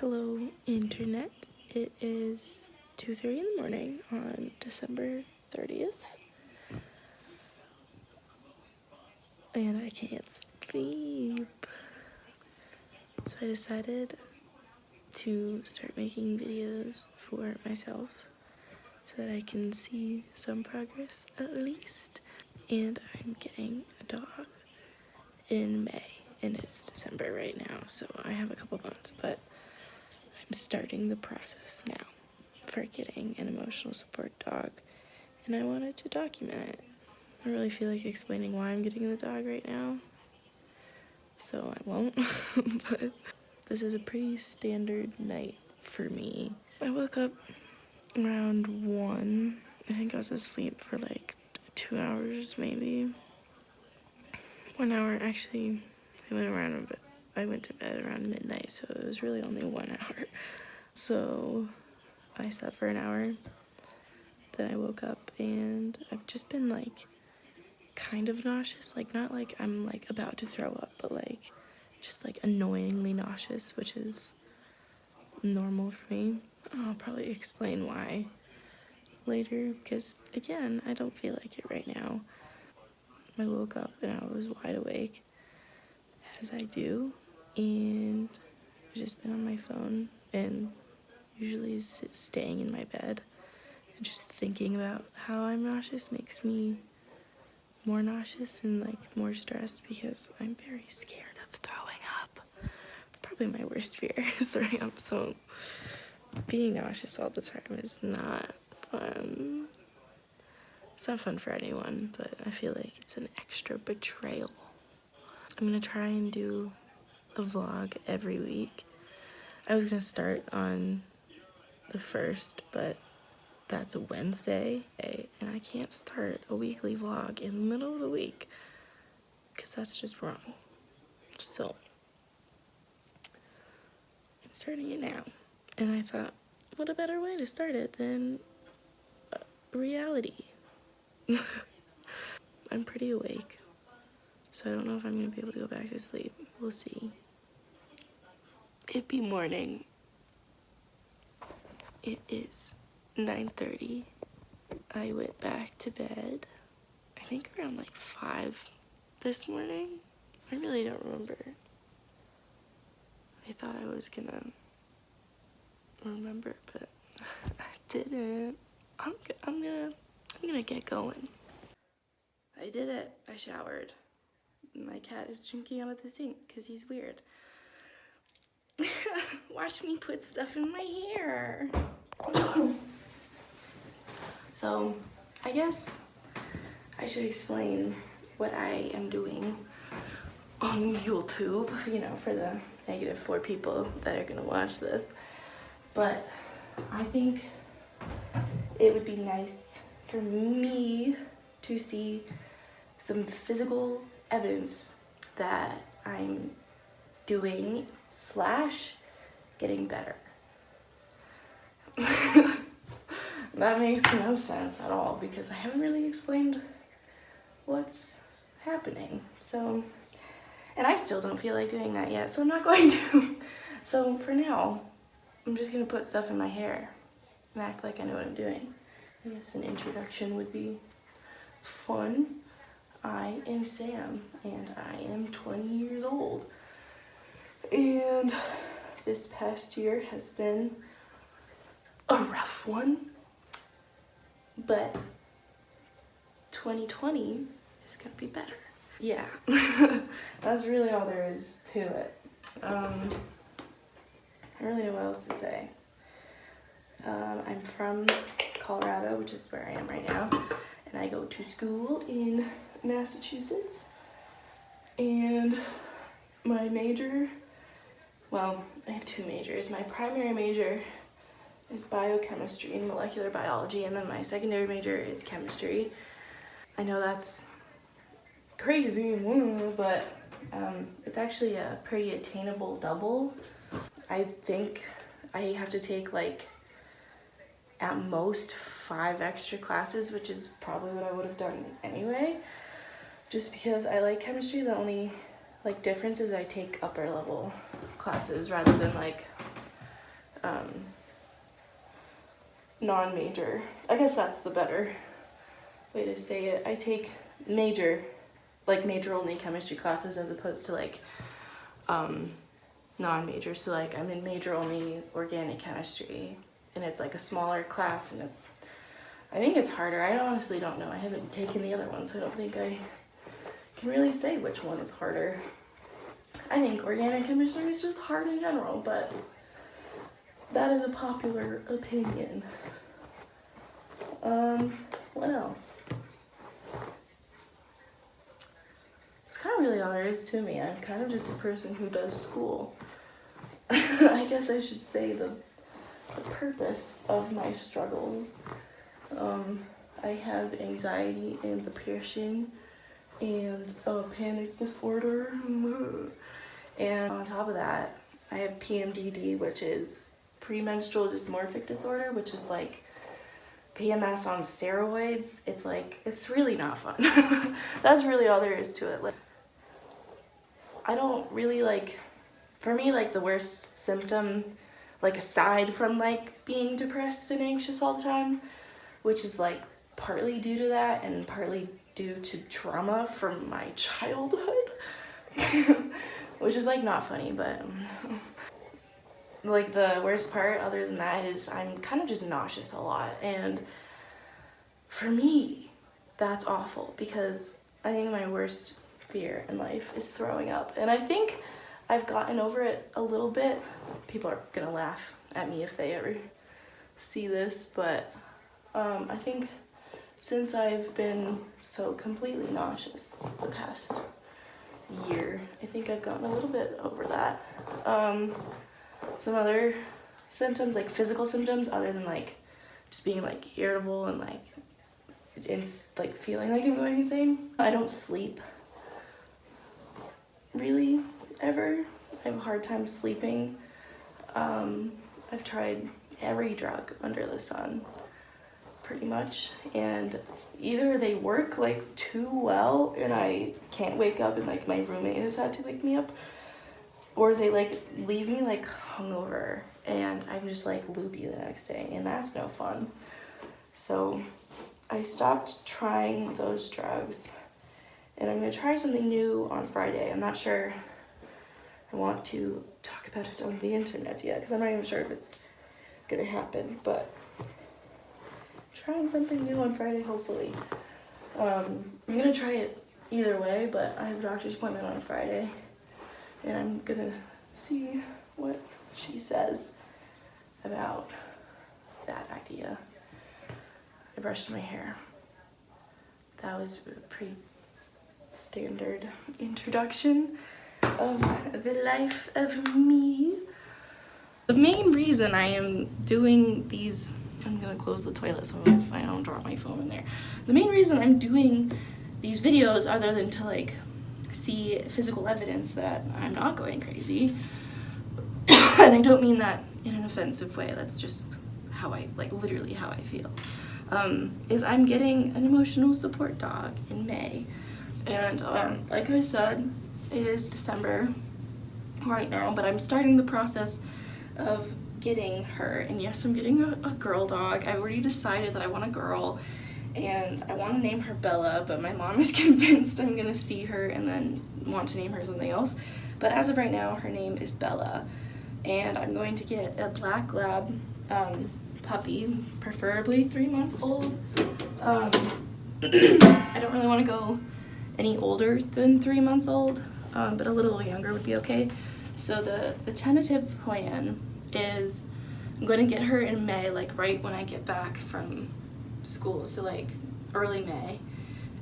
Hello, internet. It is 2:30 in the morning on December 30th, and I can't sleep. So I decided to start making videos for myself so that I can see some progress at least. And I'm getting a dog in May, and it's December right now, so I have a couple months, but I'm starting the process now for getting an emotional support dog, and I wanted to document it. I don't really feel like explaining why I'm getting the dog right now, so I won't. But this is a pretty standard night for me. I woke up around 1. I think I was asleep for like 2 hours maybe. 1 hour, actually, I went to bed around midnight, so it was really only 1 hour. So I slept for an hour, then I woke up, and I've just been like kind of nauseous, like not like I'm like about to throw up, but like just like annoyingly nauseous, which is normal for me. I'll probably explain why later, because again, I don't feel like it right now. I woke up and I was wide awake, as I do, and I've just been on my phone and usually staying in my bed and just thinking about how I'm nauseous makes me more nauseous and like more stressed because I'm very scared of throwing up. It's probably my worst fear is throwing up, so being nauseous all the time is not fun. It's not fun for anyone, but I feel like it's an extra betrayal. I'm gonna try and do a vlog every week. I was gonna start on the 1st, but that's a Wednesday, and I can't start a weekly vlog in the middle of the week because that's just wrong. So I'm starting it now, and I thought, what a better way to start it than reality. I'm pretty awake, so I don't know if I'm gonna be able to go back to sleep. We'll see. It be morning. It is 9:30. I went back to bed, I think around like 5 this morning. I really don't remember. I thought I was gonna remember, but I didn't. I'm gonna get going. I did it. I showered. My cat is drinking out of the sink because he's weird. Watch me put stuff in my hair. So, I guess I should explain what I am doing on YouTube, you know, for the -4 people that are gonna watch this. But I think it would be nice for me to see some physical evidence that I'm doing / getting better. That makes no sense at all because I haven't really explained what's happening. So, and I still don't feel like doing that yet, so I'm not going to. So for now, I'm just gonna put stuff in my hair and act like I know what I'm doing. I guess an introduction would be fun. I am Sam, and I am 20 years old. And this past year has been a rough one, but 2020 is gonna be better. Yeah, that's really all there is to it. I don't really know what else to say. I'm from Colorado, which is where I am right now, and I go to school in Massachusetts. And my major, well, I have 2 majors. My primary major is biochemistry and molecular biology, and then my secondary major is chemistry. I know that's crazy, but it's actually a pretty attainable double. I think I have to take like at most 5 extra classes, which is probably what I would have done anyway, just because I like chemistry. The only like difference is I take upper level classes rather than like non-major. I guess that's the better way to say it. I take major only chemistry classes as opposed to like non-major. So like I'm in major only organic chemistry, and it's like a smaller class, and I think it's harder. I honestly don't know. I haven't taken the other one, so I don't think I can really say which one is harder. I think organic chemistry is just hard in general, but that is a popular opinion. What else? It's kind of really all there is to me. I'm kind of just a person who does school. I guess I should say the purpose of my struggles. I have anxiety and depression and a panic disorder. And on top of that, I have PMDD, which is premenstrual dysmorphic disorder, which is like PMS on steroids. It's really not fun. That's really all there is to it. Like, I don't really for me, like the worst symptom, like aside from like being depressed and anxious all the time, which is like partly due to that and partly due to trauma from my childhood, which is like not funny, but like the worst part other than that is I'm kind of just nauseous a lot. And for me, that's awful because I think my worst fear in life is throwing up. And I think I've gotten over it a little bit. People are gonna laugh at me if they ever see this, but I think since I've been so completely nauseous the past year, I think I've gotten a little bit over that. Some other symptoms, like physical symptoms, other than like just being like irritable and like feeling like I'm going insane. I don't sleep really ever. I have a hard time sleeping. I've tried every drug under the sun pretty much, and either they work like too well and I can't wake up and like my roommate has had to wake me up, or they like leave me like hungover and I'm just like loopy the next day, and that's no fun. So I stopped trying those drugs, and I'm gonna try something new on Friday. I'm not sure I want to talk about it on the internet yet because I'm not even sure if it's gonna happen, but trying something new on Friday, hopefully. I'm gonna try it either way, but I have a doctor's appointment on Friday, and I'm gonna see what she says about that idea. I brushed my hair. That was a pretty standard introduction of the life of me. The main reason I am doing these, I'm gonna close the toilet so I don't drop my phone in there. The main reason I'm doing these videos, other than to like see physical evidence that I'm not going crazy, and I don't mean that in an offensive way, that's just how I, like literally how I feel, is I'm getting an emotional support dog in May. And like I said, it is December right now, but I'm starting the process of getting her. And yes, I'm getting a girl dog. I've already decided that I want a girl, and I want to name her Bella, but my mom is convinced I'm gonna see her and then want to name her something else. But as of right now, her name is Bella, and I'm going to get a black lab puppy, preferably 3 months old. I don't really want to go any older than 3 months old, but a little younger would be okay. So the tentative plan is I'm going to get her in May, like right when I get back from school, so like early May,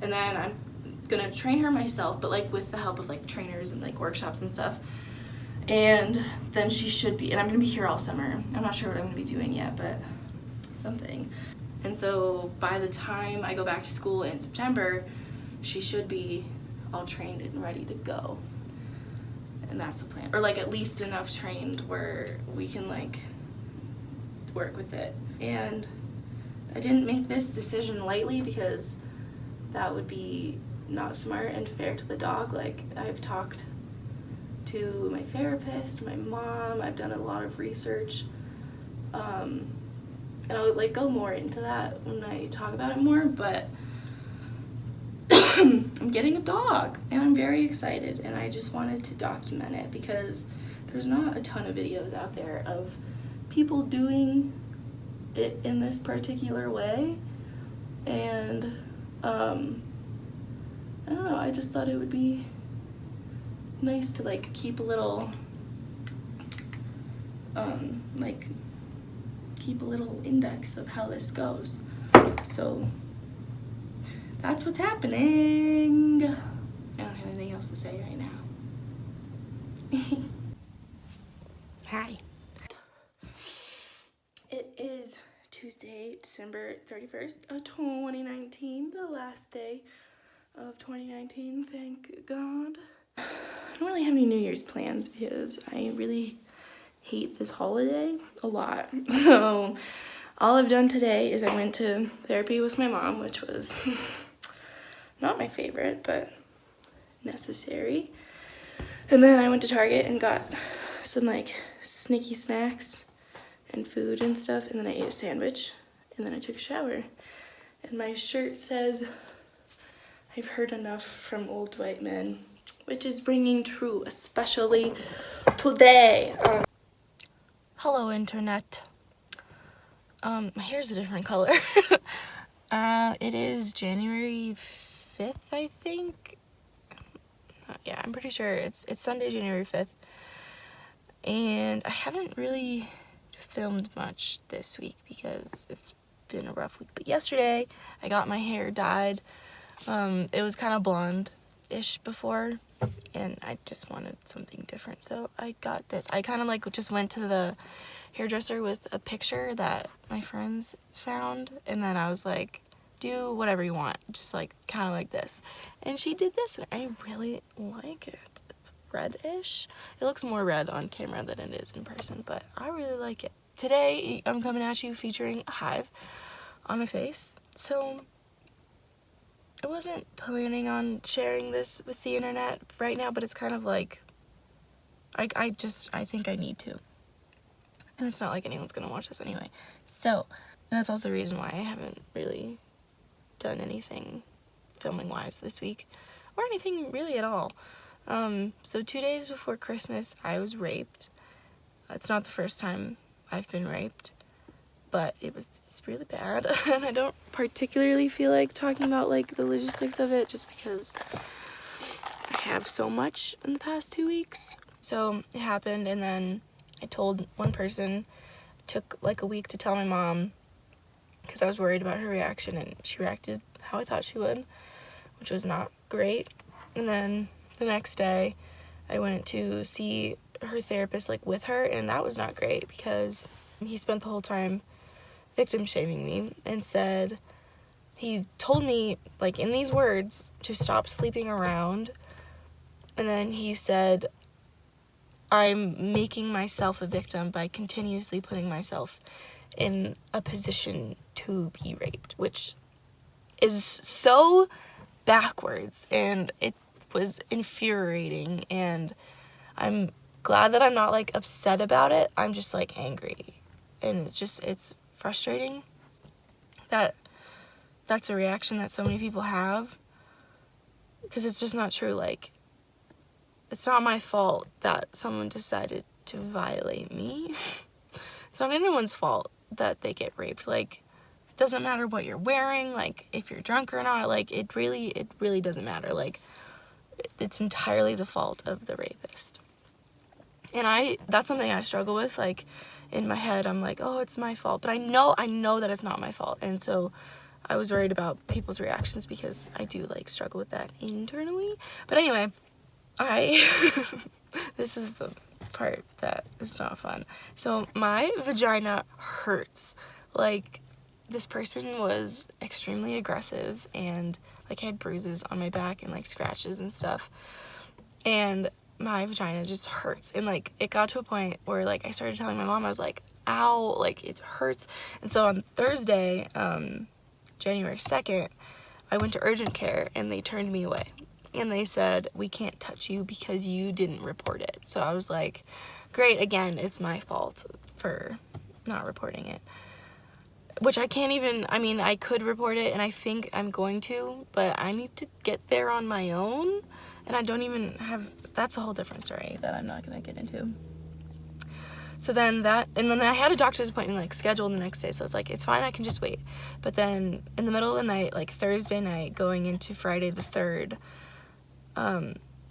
and then I'm gonna train her myself, but like with the help of like trainers and like workshops and stuff. And then she should be, and I'm gonna be here all summer. I'm not sure what I'm gonna be doing yet, but something. And so by the time I go back to school in September, she should be all trained and ready to go. And that's the plan, or like at least enough trained where we can like work with it. And I didn't make this decision lightly because that would be not smart and fair to the dog. Like, I've talked to my therapist, my mom, I've done a lot of research And I would like go more into that when I talk about it more, but I'm getting a dog and I'm very excited, and I just wanted to document it because there's not a ton of videos out there of people doing it in this particular way. And I don't know, I just thought it would be nice to like keep a little keep a little index of how this goes. So that's what's happening. I don't have anything else to say right now. Hi. It is Tuesday, December 31st of 2019, the last day of 2019, thank God. I don't really have any New Year's plans because I really hate this holiday a lot. So all I've done today is I went to therapy with my mom, which was not my favorite, but necessary. And then I went to Target and got some like sneaky snacks and food and stuff, and then I ate a sandwich, and then I took a shower. And my shirt says, "I've heard enough from old white men," which is ringing true, especially today. Hello, internet. My hair's a different color. It is January 5th, I think. Yeah, I'm pretty sure it's Sunday, January 5th. And I haven't really filmed much this week because it's been a rough week. But yesterday, I got my hair dyed. It was kind of blonde-ish before, and I just wanted something different, so I got this. I kind of like just went to the hairdresser with a picture that my friends found, and then I was like, do whatever you want, just like kind of like this. And she did this, and I really like it. It's reddish. It looks more red on camera than it is in person, but I really like it. Today, I'm coming at you featuring a hive on my face, so I wasn't planning on sharing this with the internet right now, but it's kind of like, I think I need to. And it's not like anyone's gonna watch this anyway. So, that's also the reason why I haven't really done anything filming-wise this week, or anything really at all. So 2 days before Christmas, I was raped. It's not the first time I've been raped, but it's really bad, and I don't particularly feel like talking about like the logistics of it just because I have so much in the past 2 weeks. So it happened, and then I told one person. It took like a week to tell my mom because I was worried about her reaction, and she reacted how I thought she would, which was not great. And then the next day I went to see her therapist like with her, and that was not great because he spent the whole time victim shaming me and said, he told me like in these words to stop sleeping around, and then he said, I'm making myself a victim by continuously putting myself in a position to be raped, which is so backwards, and it was infuriating, and I'm glad that I'm not like upset about it. I'm just like angry, and it's frustrating that that's a reaction that so many people have, because it's just not true. Like, it's not my fault that someone decided to violate me. It's not anyone's fault that they get raped. Like, it doesn't matter what you're wearing, like if you're drunk or not, like it really doesn't matter. Like, it's entirely the fault of the rapist. And that's something I struggle with. Like, in my head, I'm like, oh, it's my fault. But I know that it's not my fault. And so I was worried about people's reactions because I do like struggle with that internally. But anyway, this is the part that is not fun. So my vagina hurts. Like, this person was extremely aggressive, and like I had bruises on my back and like scratches and stuff. And my vagina just hurts. And like it got to a point where like I started telling my mom, I was like, ow, like it hurts. And so on Thursday, January 2nd, I went to urgent care, and they turned me away. And they said, we can't touch you because you didn't report it. So I was like, great, again, it's my fault for not reporting it. Which I can't even, I mean, I could report it, and I think I'm going to, but I need to get there on my own, and I don't even have, that's a whole different story that I'm not going to get into. So then and then I had a doctor's appointment, like, scheduled the next day, so it's like, it's fine, I can just wait. But then, in the middle of the night, like, Thursday night, going into Friday the 3rd,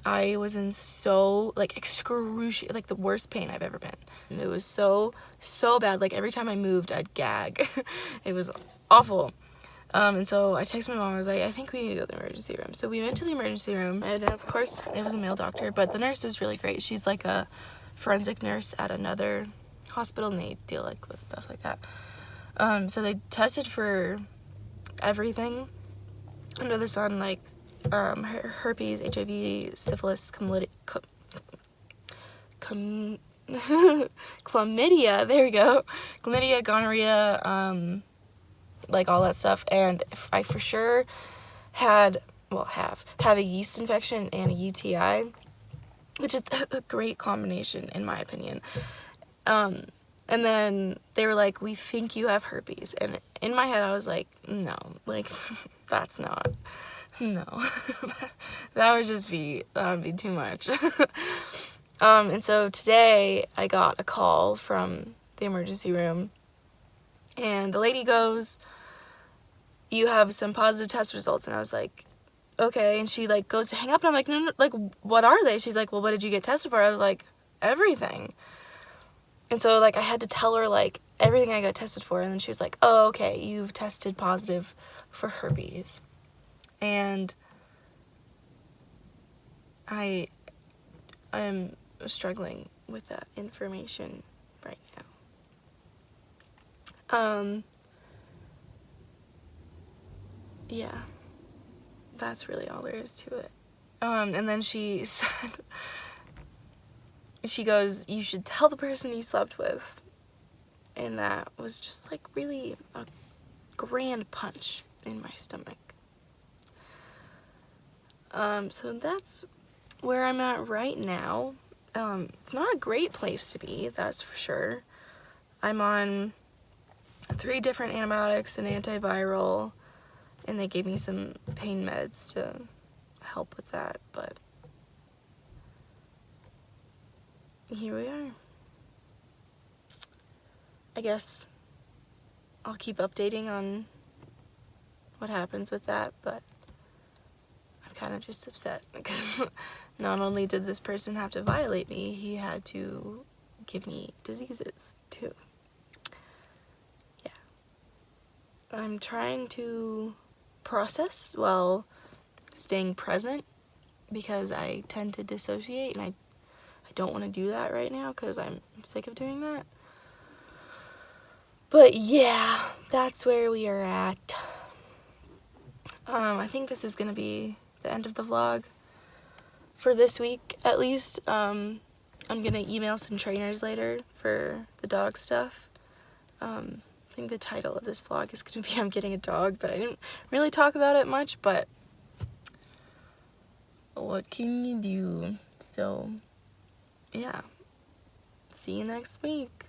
I was in so, like, excruciating, like, the worst pain I've ever been. And it was so bad. Like, every time I moved, I'd gag. It was awful. And so I texted my mom. I was like, I think we need to go to the emergency room. So we went to the emergency room, and of course, it was a male doctor, but the nurse was really great. She's, like, a forensic nurse at another hospital, and they deal, like, with stuff like that. So they tested for everything under the sun, like, herpes, HIV, syphilis, chlamydia, there we go, chlamydia, gonorrhea, like, all that stuff. And I for sure have a yeast infection and a UTI, which is a great combination in my opinion. And then they were like, we think you have herpes, and in my head I was like, no, like, that's not, no. that would be too much. And so today I got a call from the emergency room, and the lady goes, you have some positive test results. And I was like, okay. And she, like, goes to hang up, and I'm like, no, like, what are they? She's like, well, what did you get tested for? I was like, everything. And so, like, I had to tell her, like, everything I got tested for, and then she was like, oh, okay, you've tested positive for herpes. And I am struggling with that information right now. Yeah, that's really all there is to it. And then she said, she goes, you should tell the person you slept with. And that was just, like, really a grand punch in my stomach. So that's where I'm at right now. It's not a great place to be, that's for sure. I'm on 3 different antibiotics and antiviral, and they gave me some pain meds to help with that, but here we are. I guess I'll keep updating on what happens with that, but I'm kind of just upset because not only did this person have to violate me, he had to give me diseases too. Yeah. I'm trying to process while staying present because I tend to dissociate, and I don't want to do that right now because I'm sick of doing that. But yeah, that's where we are at. I think this is going to be the end of the vlog for this week, at least. I'm going to email some trainers later for the dog stuff. I think the title of this vlog is going to be I'm getting a dog, but I didn't really talk about it much, but what can you do? So, yeah. See you next week.